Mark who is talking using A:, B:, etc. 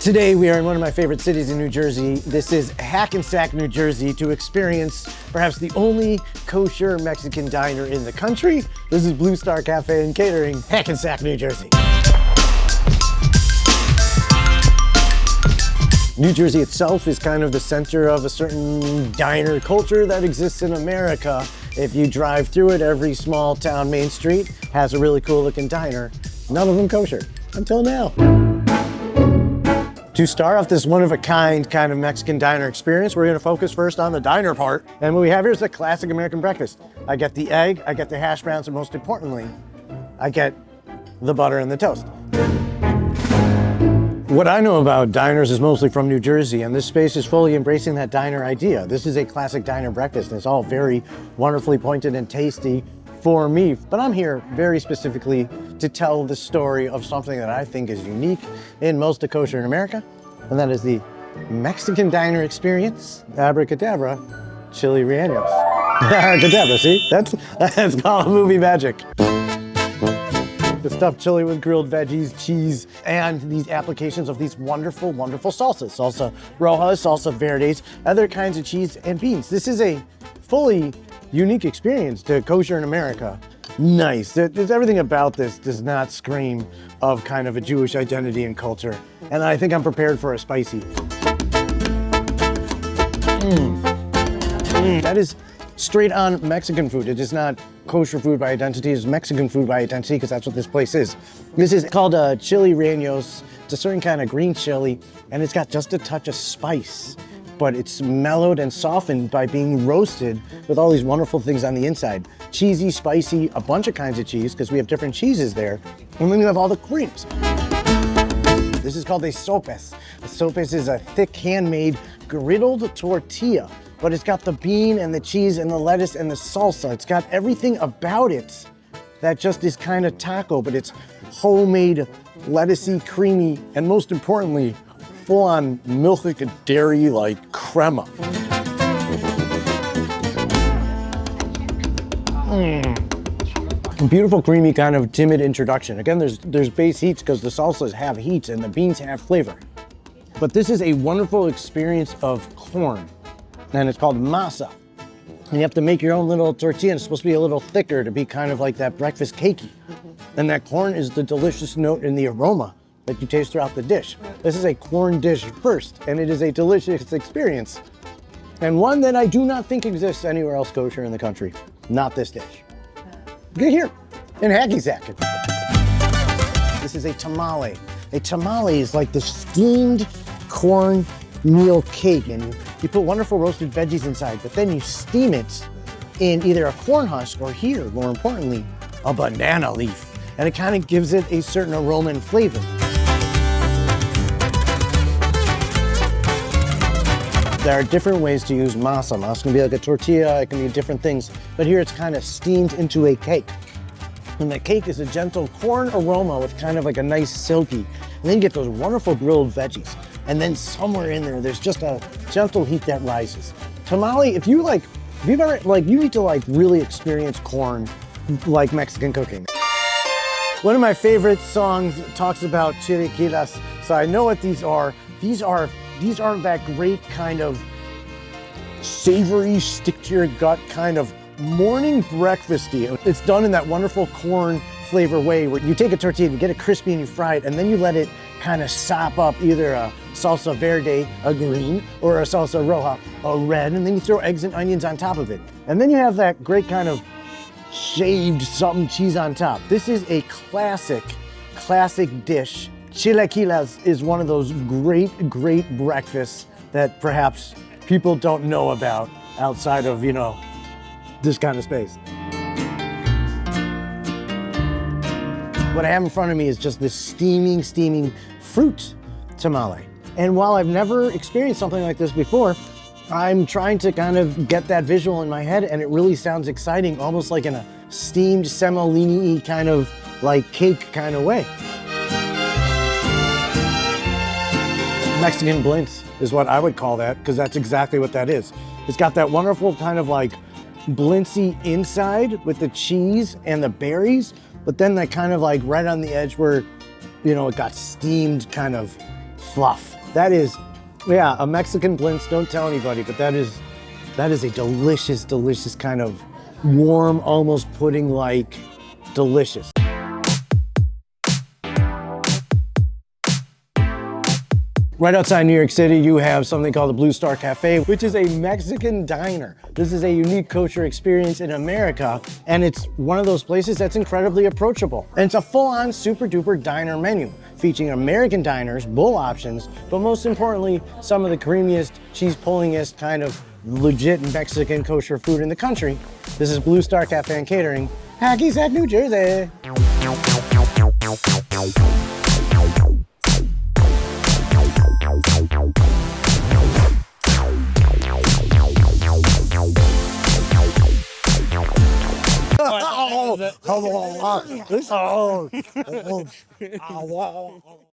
A: Today we are in one of my favorite cities in New Jersey. This is Hackensack, New Jersey, to experience perhaps the only kosher Mexican diner in the country. This is Blue Star Cafe and Catering, Hackensack, New Jersey. New Jersey itself is kind of the center of a certain diner culture that exists in America. If you drive through it, every small town main street has a really cool looking diner. None of them kosher, until now. To start off this one-of-a-kind kind of Mexican diner experience, we're gonna focus first on the diner part. And what we have here is a classic American breakfast. I get the egg, I get the hash browns, and most importantly, I get the butter and the toast. What I know about diners is mostly from New Jersey, and this space is fully embracing that diner idea. This is a classic diner breakfast, and it's all very wonderfully pointed and tasty for me. But I'm here very specifically to tell the story of something that I think is unique in most of kosher in America, and that is the Mexican diner experience. Abracadabra, chili rellenos. Abracadabra, see? That's called movie magic. The stuffed chili with grilled veggies, cheese, and these applications of these wonderful, wonderful salsas. Salsa rojas, salsa verdes, other kinds of cheese and beans. This is a fully unique experience to kosher in America. Nice. There's everything about this does not scream of kind of a Jewish identity and culture. And I think I'm prepared for a spicy. That is straight on Mexican food. It is not kosher food by identity, it's Mexican food by identity, because that's what this place is. This is called chili rellenos. It's a certain kind of green chili, and it's got just a touch of spice, but it's mellowed and softened by being roasted with all these wonderful things on the inside. Cheesy, spicy, a bunch of kinds of cheese, because we have different cheeses there, and then you have all the creams. This is called a sopes. A sopes is a thick, handmade, griddled tortilla, but it's got the bean and the cheese and the lettuce and the salsa. It's got everything about it that just is kind of taco, but it's homemade, lettucey, creamy, and most importantly, full-on milk and dairy like crema. Beautiful, creamy, kind of timid introduction. Again, there's base heats because the salsas have heat and the beans have flavor. But this is a wonderful experience of corn, and it's called masa. And you have to make your own little tortilla, and it's supposed to be a little thicker to be kind of like that breakfast cakey. And that corn is the delicious note in the aroma that you taste throughout the dish. This is a corn dish first, and it is a delicious experience. And one that I do not think exists anywhere else kosher in the country. Not this dish. Get here, in Hackensack. This is a tamale. A tamale is like the steamed corn meal cake, and you put wonderful roasted veggies inside, but then you steam it in either a corn husk or here, more importantly, a banana leaf. And it kind of gives it a certain aroma and flavor. There are different ways to use masa. Masa can be like a tortilla, it can be different things, but here it's kind of steamed into a cake. And the cake is a gentle corn aroma with kind of like a nice silky. And then you get those wonderful grilled veggies. And then somewhere in there, there's just a gentle heat that rises. Tamale, if you've ever, you need to really experience corn like Mexican cooking. One of my favorite songs talks about chilaquiles, so I know what these are. These aren't that great kind of savory, stick to your gut kind of morning breakfasty. It's done in that wonderful corn flavor way where you take a tortilla and you get it crispy and you fry it, and then you let it kind of sop up either a salsa verde, a green, or a salsa roja, a red, and then you throw eggs and onions on top of it. And then you have that great kind of shaved something cheese on top. This is a classic dish. Chilaquiles is one of those great breakfasts that perhaps people don't know about outside of, this kind of space. What I have in front of me is just this steaming fruit tamale. And while I've never experienced something like this before, I'm trying to kind of get that visual in my head, and it really sounds exciting, almost like in a steamed semolini-y kind of cake kind of way. Mexican blintz is what I would call that, because that's exactly what that is. It's got that wonderful kind of blintzy inside with the cheese and the berries, but then that kind of right on the edge where, it got steamed kind of fluff. That is, yeah, a Mexican blintz. Don't tell anybody, but that is a delicious, delicious kind of warm, almost pudding-like delicious. Right outside New York City, you have something called the Blue Star Cafe, which is a Mexican diner. This is a unique kosher experience in America, and it's one of those places that's incredibly approachable. And it's a full-on super-duper diner menu, featuring American diners, bowl options, but most importantly, some of the creamiest, cheese-pulling-est kind of legit Mexican kosher food in the country. This is Blue Star Cafe and Catering, Hackensack, New Jersey. Oh,